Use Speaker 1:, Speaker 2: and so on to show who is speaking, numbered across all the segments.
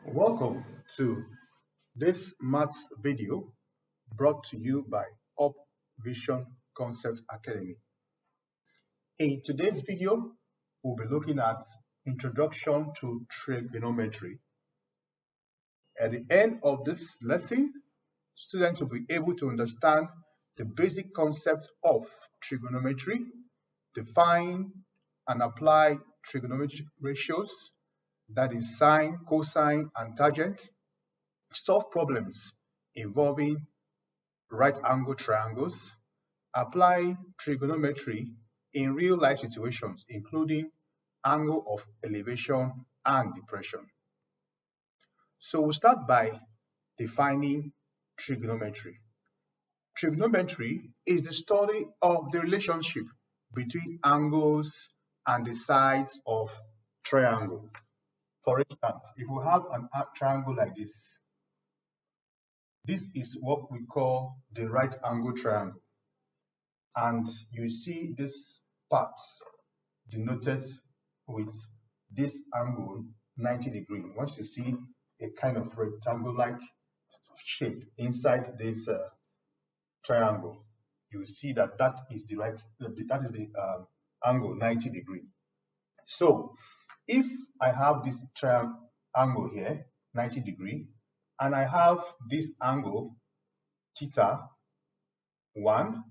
Speaker 1: Welcome to this maths video brought to you by Upvision Concept Academy. In today's video, we'll be looking at Introduction to Trigonometry. At the end of this lesson, students will be able to understand the basic concept of trigonometry, define and apply trigonometric ratios, that is sine, cosine, and tangent, solve problems involving right angle triangles, apply trigonometry in real life situations, including angle of elevation and depression. So we'll start by defining trigonometry. Trigonometry is the study of the relationship between angles and the sides of triangle. For instance, if we have an triangle like this is what we call the right angle triangle. And you see this part denoted with this angle 90 degrees. Once you see a kind of rectangle-like shape inside this triangle, you see that is the angle 90 degrees. So if I have this triangle here, 90 degrees, and I have this angle theta 1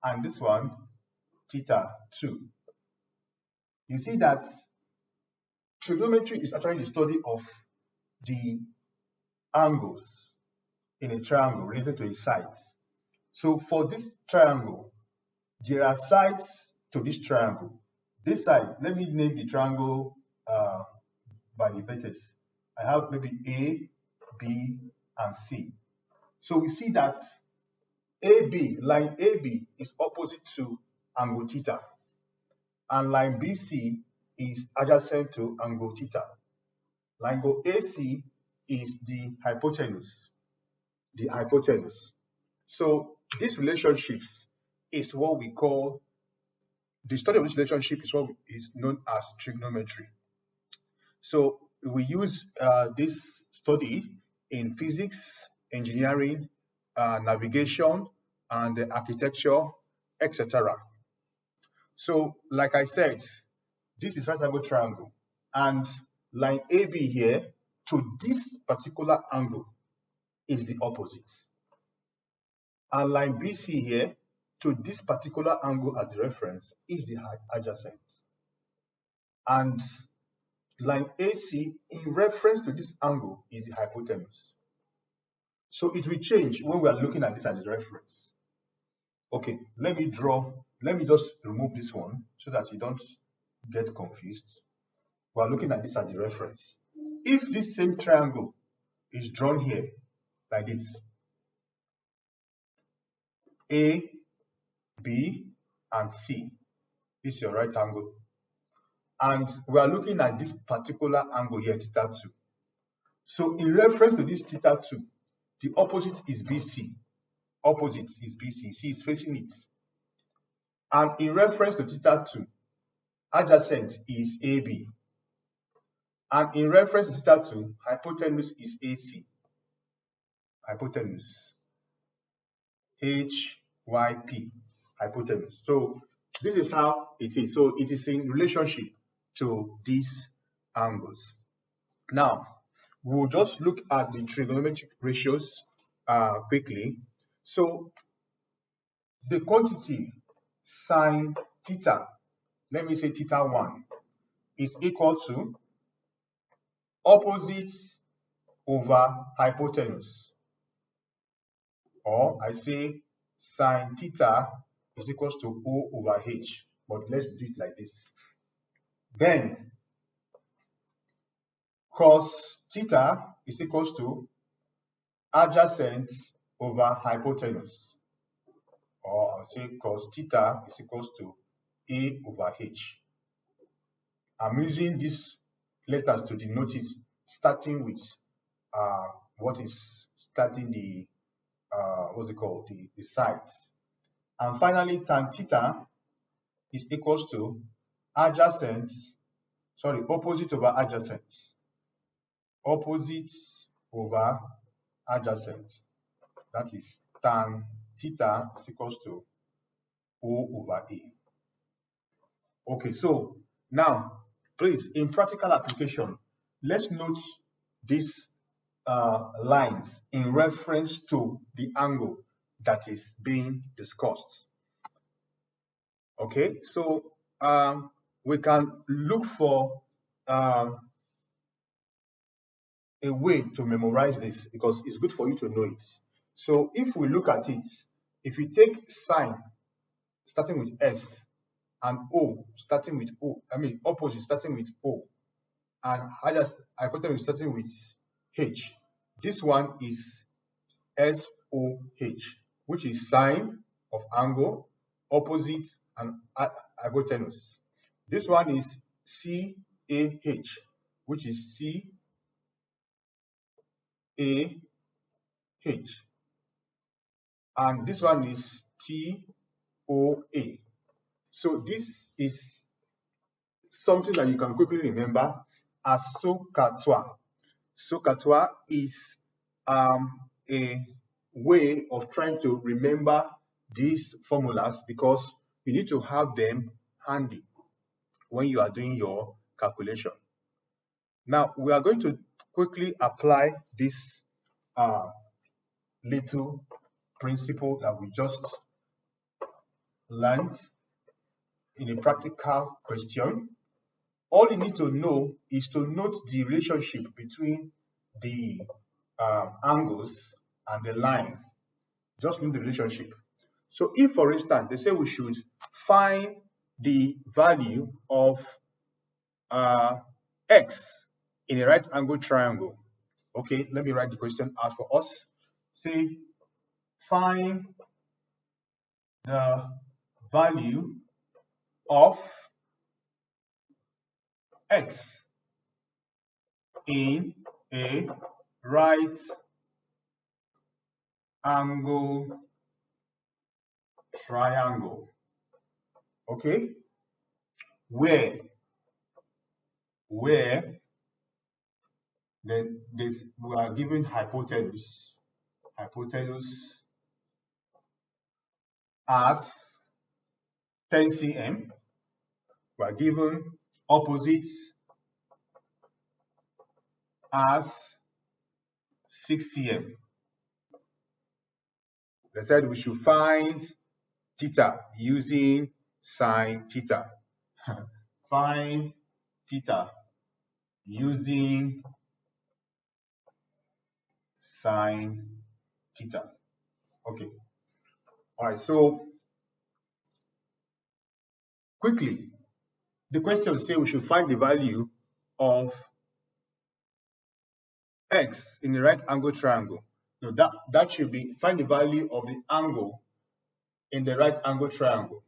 Speaker 1: and this one theta 2. You see that trigonometry is actually the study of the angles in a triangle related to its sides. So for this triangle, there are sides to this triangle. This side, let me name the triangle by the vertex. I have maybe A, B, and C. So we see that line AB is opposite to angle theta, and line BC is adjacent to angle theta. Line AC is the hypotenuse. So these relationships is what we call, the study of this relationship is what is known as trigonometry. So we use this study in physics, engineering, navigation, and architecture, etc. So, like I said, this is right angle triangle, and line AB here to this particular angle is the opposite, and line BC here to this particular angle as the reference is the adjacent, and line AC in reference to this angle is the hypotenuse. So it will change when we are looking at this as a reference. Okay, let me just remove this one so that you don't get confused. We are looking at this as the reference. If this same triangle is drawn here like this, A, B, and C, this is your right angle, and we are looking at this particular angle here, theta 2. So in reference to this theta 2, the opposite is BC. Opposite is BC. C is facing it. And in reference to theta 2, adjacent is AB. And in reference to theta 2, hypotenuse is AC. Hypotenuse. HYP. Hypotenuse. So this is how it is. So it is in relationship to these angles. Now, we'll just look at the trigonometric ratios quickly. So the quantity sine theta, let me say theta 1, is equal to opposite over hypotenuse, or I say sine theta is equal to O over H, but let's do it like this. Then cos theta is equal to adjacent over hypotenuse, or I'll say cos theta is equal to A over H. I'm using these letters to denote it, starting with what is starting the the sides. And finally, tan theta is equals to opposite over adjacent. opposite over adjacent. That is tan theta is equals to O over A. Okay, so now, please, in practical application, let's note these lines in reference to the angle that is being discussed. Okay, so we can look for a way to memorize this because it's good for you to know it. So if we look at it, if we take sine starting with S and O starting with O, opposite starting with O, and hypotenuse starting with H, this one is SOH, which is sine of angle, opposite, and hypotenuse. This one is CAH, which is CAH, and this one is TOA. So this is something that you can quickly remember as SOHCAHTOA. SOHCAHTOA is a way of trying to remember these formulas because you need to have them handy when you are doing your calculation. Now, we are going to quickly apply this little principle that we just learned in a practical question. All you need to know is to note the relationship between the angles and the line. Just know the relationship. So if, for instance, they say we should find the value of x in a right angle triangle. Okay, let me write the question out for us. Say, find the value of x in a right angle triangle. Okay, where then this we are given hypotenuse as 10 cm. We are given opposite as 6 cm. They said we should find theta using sine theta. Find theta using sine theta. Okay. All right. So quickly, the question says we should find the value of x in the right angle triangle. No, that should be find the value of the angle in the right angle triangle.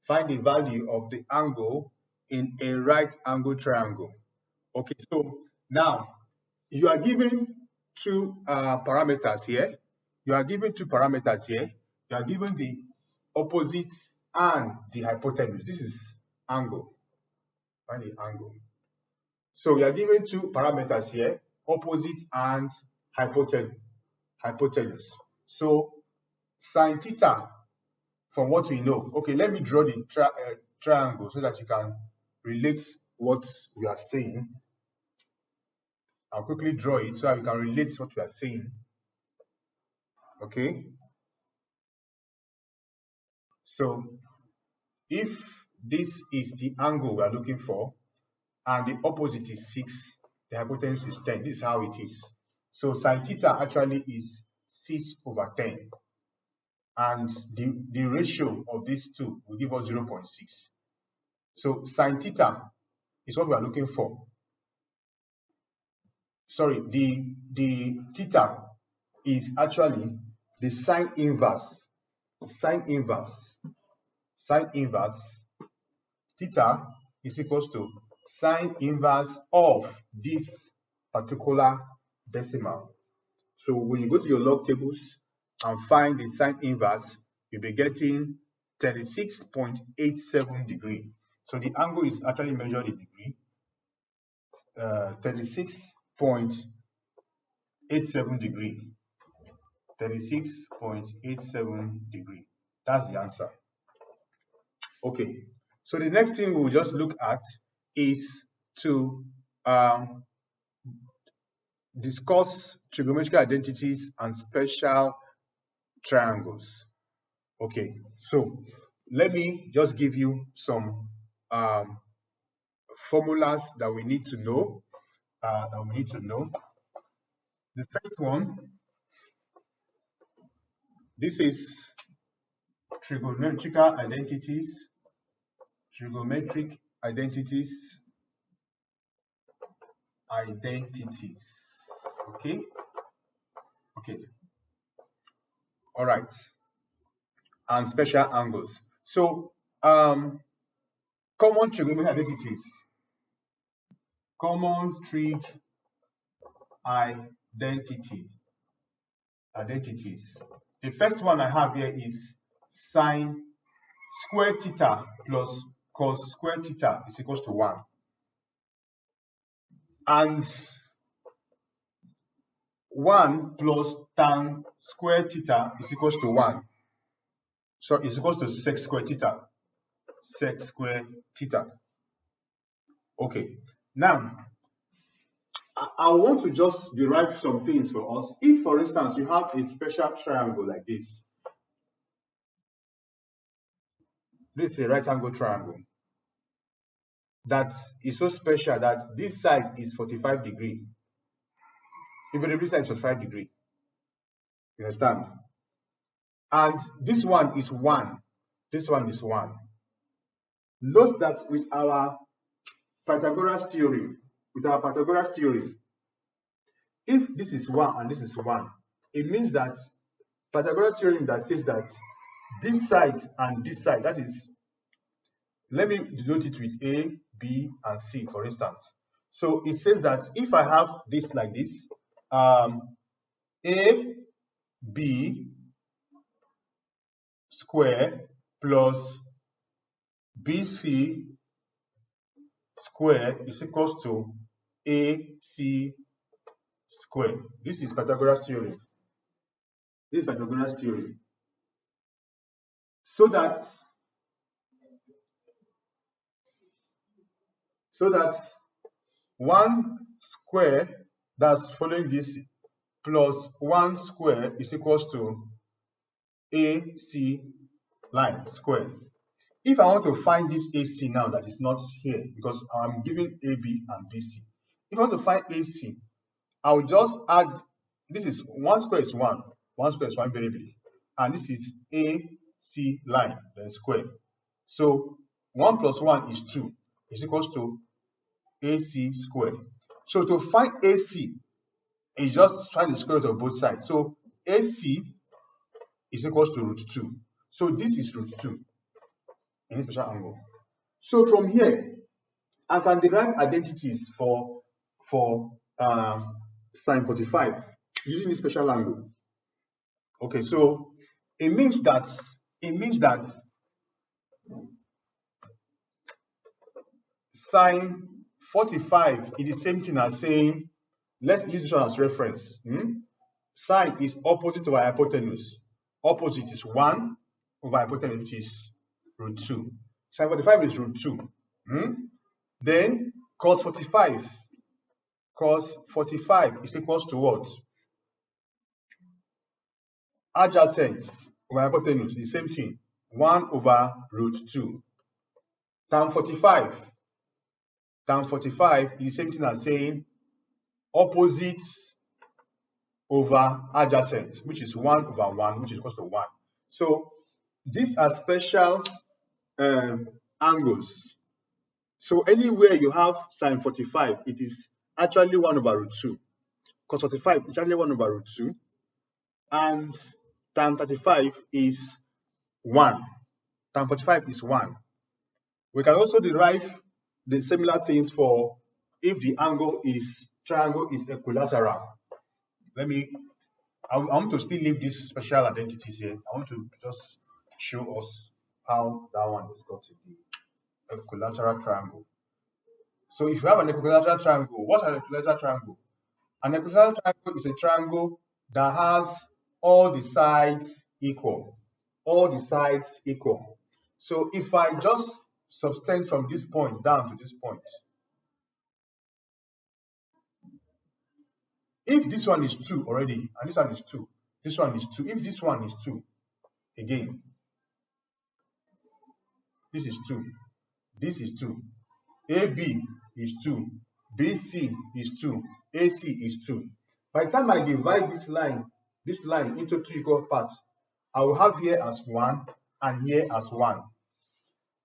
Speaker 1: Find the value of the angle in a right angle triangle. Okay, so now you are given two parameters here. You are given two parameters here. You are given the opposite and the hypotenuse. This is angle. Find the angle. So we are given two parameters here, opposite and hypotenuse. So sine theta, from what we know. Okay, let me draw the triangle so that you can relate what we are saying. I'll quickly draw it so that you can relate what we are saying. Okay. So if this is the angle we are looking for, and the opposite is 6, the hypotenuse is 10. This is how it is. So sine theta actually is 6 over 10. And the ratio of these two will give us 0.6. So sine theta is what we are looking for. Sorry, the theta is actually the sine inverse. Sine inverse theta is equals to sine inverse of this particular decimal. So when you go to your log tables and find the sine inverse, you'll be getting 36.87 degree. So the angle is actually measured in degree. 36.87 87 degree. 36.87 degree. That's the answer. Okay. So the next thing we'll just look at is to discuss trigonometric identities and special triangles. Okay. So let me just give you some formulas that we need to know. The first one, this is trigonometric identities. Trigonometric identities. Okay. All right. And special angles. So common trigonometric identities. Common trig identities. The first one I have here is sine square theta plus cos square theta is equals to 1. And 1 plus tan square theta is equals to 1. So it's equals to sec square theta. Sec square theta. Okay. Now, I want to just derive some things for us. If, for instance, you have a special triangle like this, this is a right angle triangle that is so special that this side is 45 degree. Even this side is 45 degree. You understand? And this one is 1. This one is 1. Note that with our Pythagoras theorem, if this is 1 and this is 1, it means that Pythagoras theorem that says that this side and this side, that is, let me denote it with A, B, and C, for instance. So it says that if I have this like this, A, B square plus BC square is equals to AC square. This is Pythagoras theorem. This is Pythagoras theorem. So that 1 square that's following this plus 1 square is equals to AC line square. If I want to find this AC now that is not here, because I'm giving AB and BC. If I want to find AC, I'll just add, this is 1 square is 1, 1 square is 1 variable, and this is AC line, then square. So 1 plus 1 is 2, is equals to AC square. So to find AC, is just find the square root of both sides. So AC is equals to root 2. So this is root 2 in a special angle. So from here, I can derive identities for sine 45 using this special angle. Okay, so it means that sine 45 is the same thing as saying, let's use this one as reference. Sine is opposite to our hypotenuse. Opposite is 1 over hypotenuse, which is root 2. Sine 45 is root 2. Then cos 45 is equals to what? Adjacent over hypotenuse, the same thing. 1 over root 2. Tan 45 is the same thing as saying opposite over adjacent, which is 1 over 1, which is equal to 1. So these are special angles. So anywhere you have sine 45, it is actually 1 over root 2. Cos 45 is actually 1 over root 2. And tan 35 is 1. Tan 45 is 1. We can also derive the similar things for if the triangle is equilateral. I want to still leave these special identities here. I want to just show us how that one is got to be equilateral triangle. So if you have an equilateral triangle, what's an equilateral triangle? An equilateral triangle is a triangle that has all the sides equal. All the sides equal. So if I just subtend from this point down to this point, if this one is 2 already, and this one is 2, this one is 2, if this one is 2, again, this is 2, this is 2, AB is 2, BC is 2, AC is 2. By the time I divide this line into 2 equal parts, I will have here as 1 and here as 1.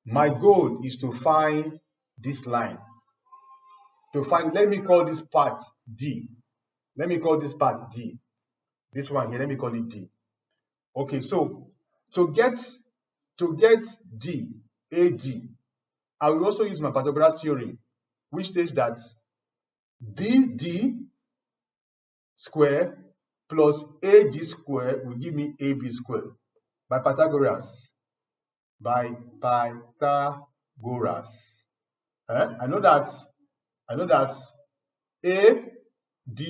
Speaker 1: My goal is to find this line. Let me call this part D. Let me call this part D. This one here, let me call it D. Okay, so to get D, AD, I will also use my Pythagoras theorem, which says that BD square plus AD square will give me AB square by Pythagoras. By Pythagoras. I know that AD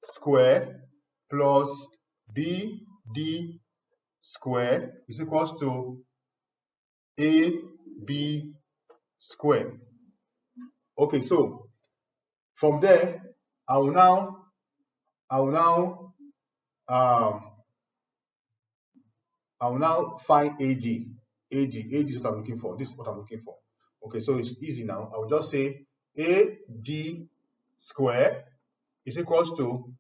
Speaker 1: square plus BD square is equals to AB square. Okay, so from there, I will now find AD. AD is what I'm looking for. This is what I'm looking for. Okay, so it's easy now. I will just say AD square is equals to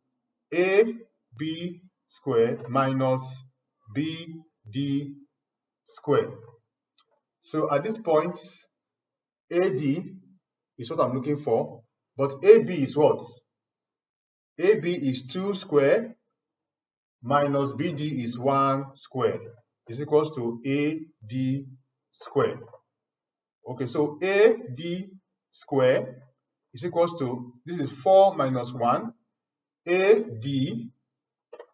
Speaker 1: AB square minus BD square. So at this point, AD is what I'm looking for, but AB is what? AB is 2 square minus BD is 1 square is equals to AD square. Okay, so AD square is equals to, this is 4 minus 1, AD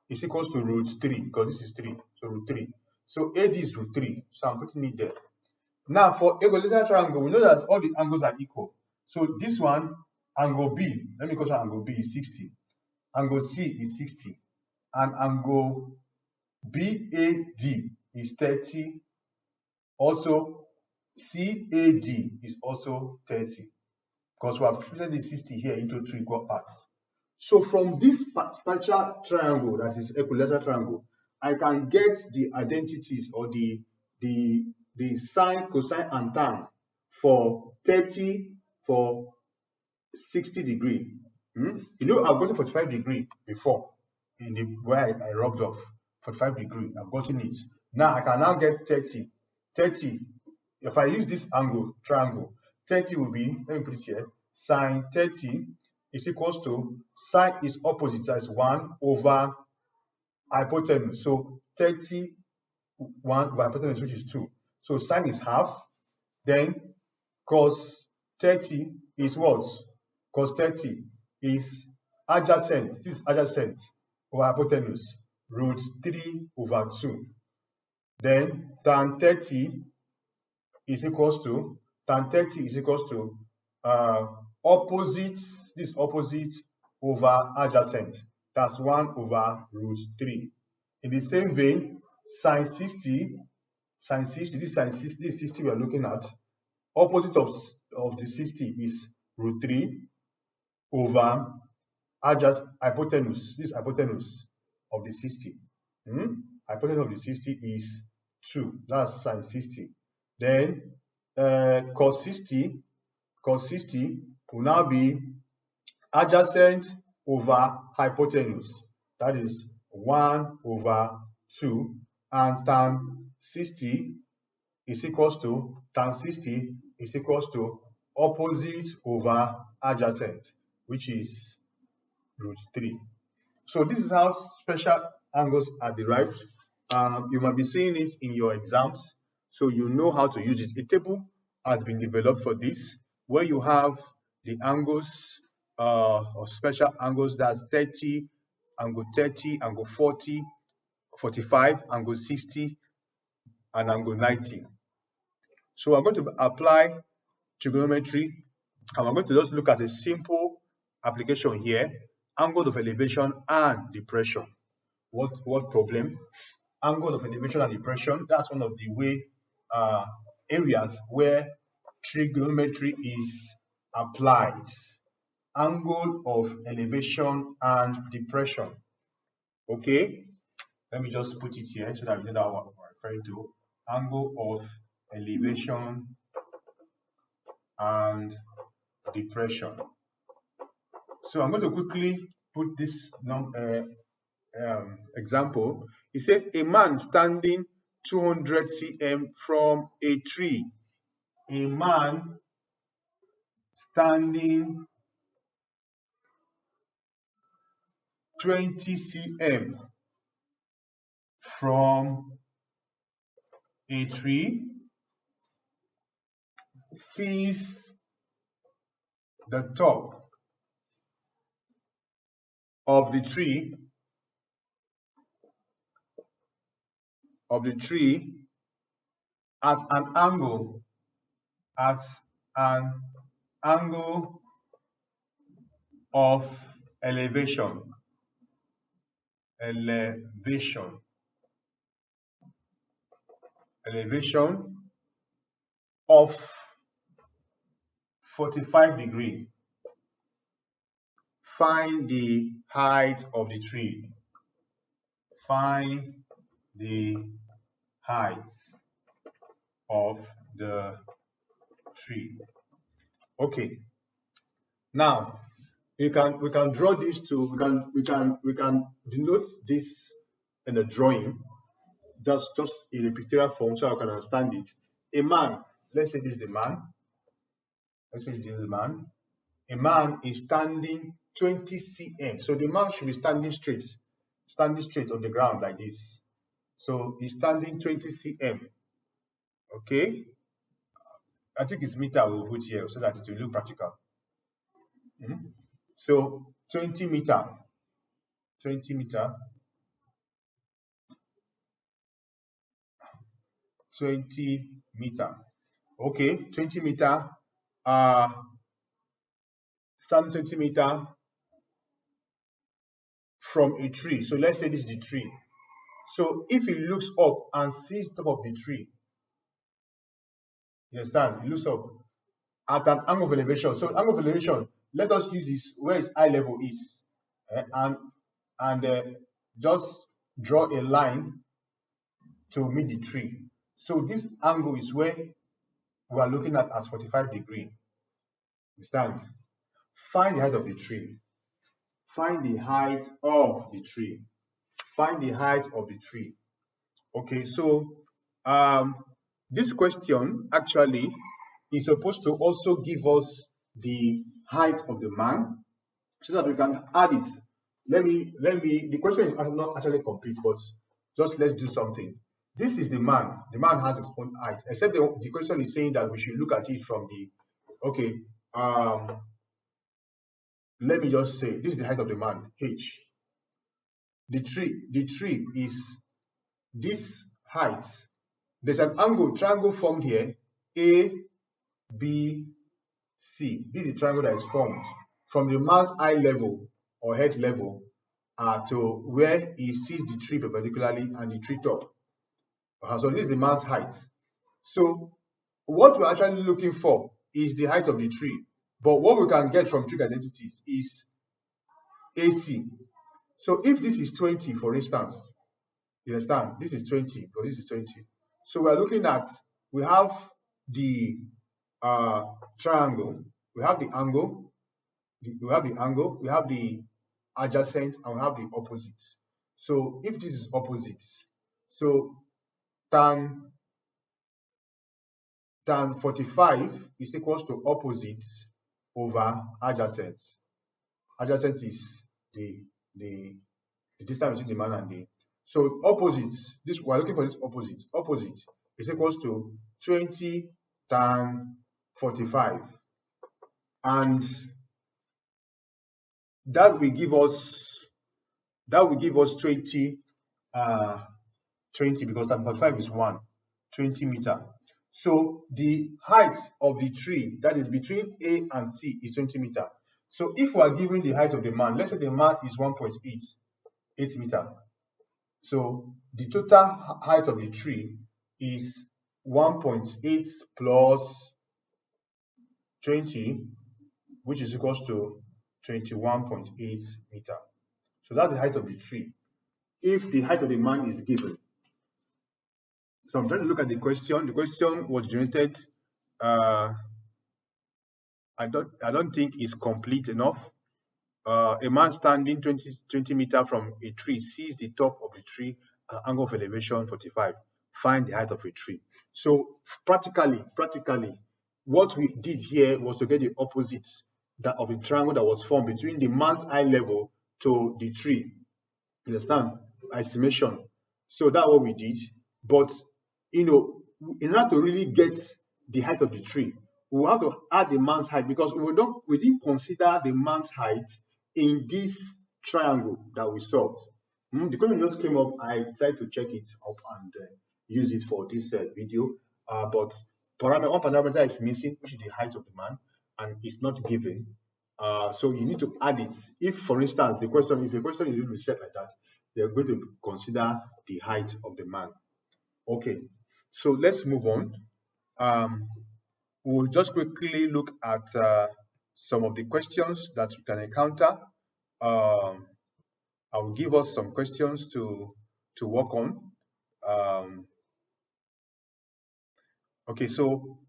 Speaker 1: is equals to root 3, because this is 3, so root 3. So AD is root 3, so I'm putting it there. Now for equilateral triangle, we know that all the angles are equal. So this one, angle B, let me call it angle B is 60, angle C is 60, and angle BAD is 30. Also, CAD is also 30, because we have split the 60 here into 2 equal parts. So from this partial triangle, that is equilateral triangle, I can get the identities or the sine, cosine, and tan for 30, for 60 degree. You know, I've gotten 45 degree before in the where I rubbed off 45 degree. I've gotten it. Now I can now get 30. 30. If I use this angle triangle, 30 will be, let me put it here, sine 30 is equals to, sine is opposite, that's 1 over hypotenuse. So 30 1 over hypotenuse, which is 2. So sine is half. Then cos 30 is what? Cos 30 is adjacent. This is adjacent over hypotenuse, root 3 over 2. Then tan 30 is equals to, opposite, this opposite over adjacent. That's 1 over root 3. In the same vein, sine 60, this is sine 60, this is 60 we are looking at. Opposite of the 60 is root 3 over hypotenuse. This is hypotenuse of the 60. Hypotenuse of the 60 is 2. That's sine 60. Then cos 60 will now be adjacent over hypotenuse. That is 1 over 2. And tan 60 is equals to, opposite over adjacent, which is root 3. So this is how special angles are derived. You might be seeing it in your exams, so you know how to use it. A table has been developed for this, where you have the angles or special angles, that's 30, angle 40, 45, angle 60, and angle 90. So I'm going to apply trigonometry, and I'm going to just look at a simple application here angle of elevation and depression. What problem? Angle of elevation and depression. That's one of the areas where trigonometry is applied. Angle of elevation and depression. Okay, let me just put it here so that we know what we're referring to. Angle of elevation and depression. So I'm going to quickly put this example. It says a man standing 200 cm from a tree. A man standing 20 cm from a tree sees the top of the tree at an angle of elevation of 45 degrees. Find the height of the tree. Find the height of the tree. Okay. Now we can draw these two. We can denote this in a drawing, just in a pictorial form, so I can understand it. A man. Let's say this is the man. Let's say this is the man. A man is standing 20 cm. So the man should be standing straight on the ground like this. So he's standing 20 cm. Okay. I think it's meter we'll put here so that it will look practical. So 20 meter. 20 meter. 20 meter. Okay, 20 meter. Stand 20 meter from a tree. So let's say this is the tree. So if he looks up and sees the top of the tree, you understand? He looks up at an angle of elevation. So angle of elevation, let us use this where its eye level is, and just draw a line to meet the tree. So this angle is where we are looking at as 45 degrees. Understand? Find the height of the tree. Find the height of the tree. Find the height of the tree. Okay, so this question actually is supposed to also give us the height of the man so that we can add it. The question is not actually complete, but just let's do something. This is the man. The man has his own height, except the question is saying that we should look at it from the, okay, let me just say, this is the height of the man, H. The tree is this height. There's an triangle formed here, A, B, C. This is the triangle that is formed from the man's eye level or head level to where he sees the tree perpendicularly and the tree top. So this is the man's height. So what we're actually looking for is the height of the tree. But what we can get from trig identities is AC. So if this is 20, for instance, you understand? This is 20, or this is 20. So we're looking at, we have the triangle, we have the angle, we have the adjacent, and we have the opposite. So if this is opposite, so tan 45 is equals to opposite over adjacent. Adjacent is the distance between the man and the. So opposite, this we're looking for this opposite. Opposite is equals to 20 tan 45. And that will give us 20 because tan 45 is 20 meter. So the height of the tree that is between A and C is 20 meter. So if we are given the height of the man, let's say the man is 1.8 meter. So the total height of the tree is 1.8 plus 20, which is equals to 21.8 meter. So that's the height of the tree. If the height of the man is given. So I'm trying to look at the question. The question was generated. I don't think it's complete enough. A man standing 20 meters from a tree sees the top of the tree at angle of elevation 45. Find the height of a tree. So practically, what we did here was to get the opposite that of the triangle that was formed between the man's eye level to the tree. You understand? Estimation. So that's what we did. But in order to really get the height of the tree, we have to add the man's height, because we didn't consider the man's height in this triangle that we solved. The question just came up. I decided to check it up and use it for this video. But one parameter is missing, which is the height of the man, and it's not given. So you need to add it. If, for instance, if the question is going to be set like that, they're going to consider the height of the man. Okay, so let's move on. We'll just quickly look at some of the questions that we can encounter. I will give us some questions to work on. Okay, so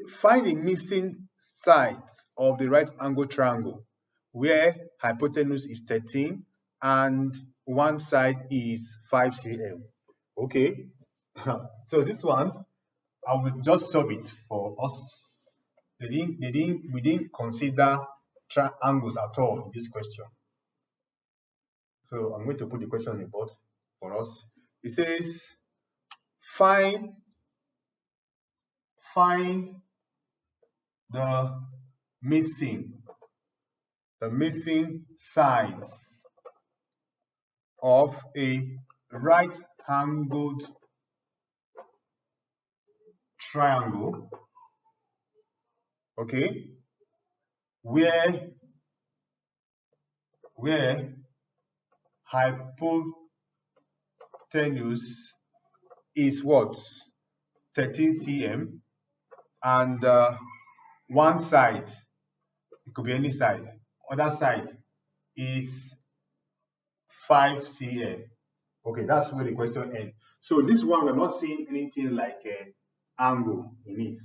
Speaker 1: find the missing sides of the right angle triangle where hypotenuse is 13 and one side is 5 cm. Okay, so this one I will just solve it for us. We didn't consider triangles at all in this question. So I'm going to put the question on the board for us. It says find the missing sides of a right-angled triangle, okay, where hypotenuse is what? 13 cm, and one side, it could be any side, other side is 5 cm. Okay, that's where the question ends. So this one, we're not seeing anything like an angle in it.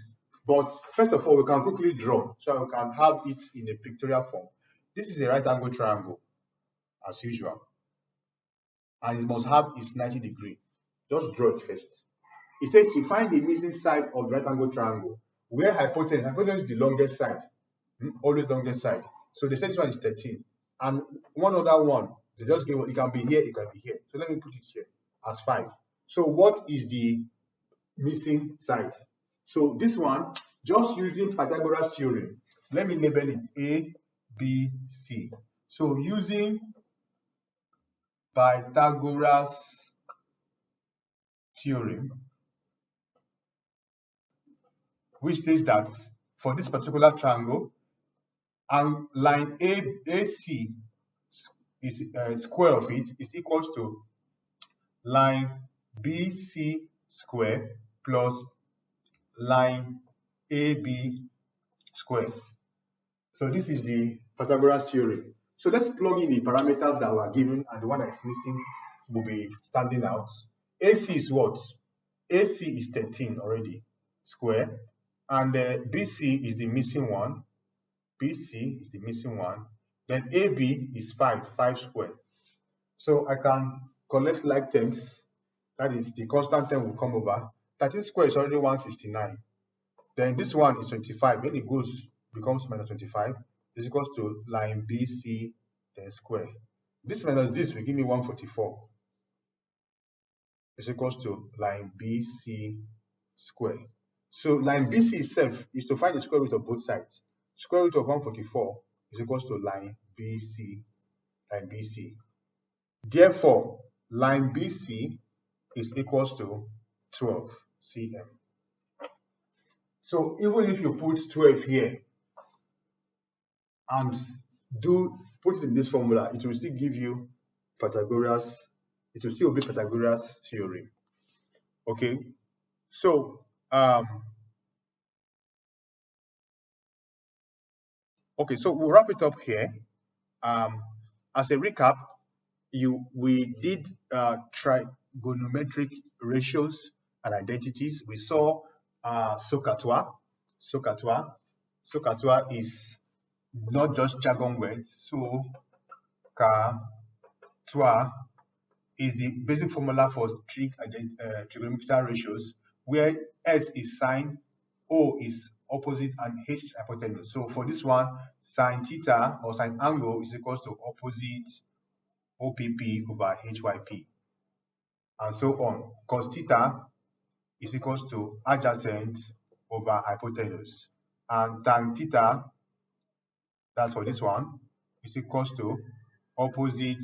Speaker 1: But first of all, we can quickly draw, so we can have it in a pictorial form. This is a right angle triangle, as usual. And it must have its 90 degree. Just draw it first. It says you find the missing side of the right angle triangle, where hypotenuse is the longest side, always longest side. So they said this one is 13. And one other one, they just give it can be here, it can be here. So let me put it here as 5. So what is the missing side? So this one, just using Pythagoras theorem, let me label it A, B, C. So using Pythagoras theorem, which says that for this particular triangle, and line AC is square of it is equals to line BC square plus line AB square. So this is the Pythagoras theorem. So let's plug in the parameters that were given, and the one that is missing will be standing out. AC is what? AC is 13 already, square, and BC is the missing one. BC is the missing one. Then AB is 5 square. So I can collect like terms. That is, the constant term will come over. 13 square is already 169. Then this one is 25. When it becomes minus 25, is equals to line BC then square. This minus this will give me 144. Is equals to line BC square. So line BC itself is to find the square root of both sides. Square root of 144 is equals to line BC. Therefore, line BC is equals to 12 cm. So even if you put 12 here, and put it in this formula, it will still give you Pythagoras. It will still be Pythagoras theorem. Okay, so so we'll wrap it up here. As a recap, we did trigonometric ratios and identities. We saw SOHCAHTOA. SOHCAHTOA is not just jargon words. SOHCAHTOA is the basic formula for trigonometric ratios, where S is sine, O is opposite, and H is hypotenuse. So for this one, sine theta or sine angle is equals to opposite OPP over HYP, and so on. Cos theta is equals to adjacent over hypotenuse, and tan theta, that's for this one, is equals to opposite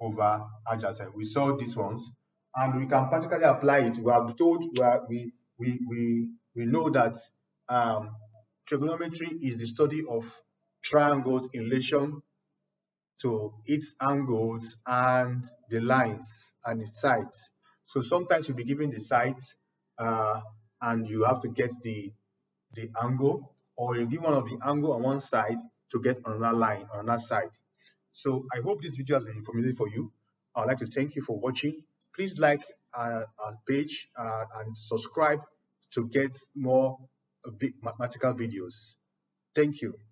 Speaker 1: over adjacent. We saw these ones, and we can practically apply it. We have told we know that trigonometry is the study of triangles in relation to its angles and the lines and its sides. So sometimes you'll be given the sides and you have to get the angle, or you give one of the angle on one side to get another line on another side. So I hope this video has been informative for you. I'd like to thank you for watching. Please like our page and subscribe to get more big mathematical videos. Thank you.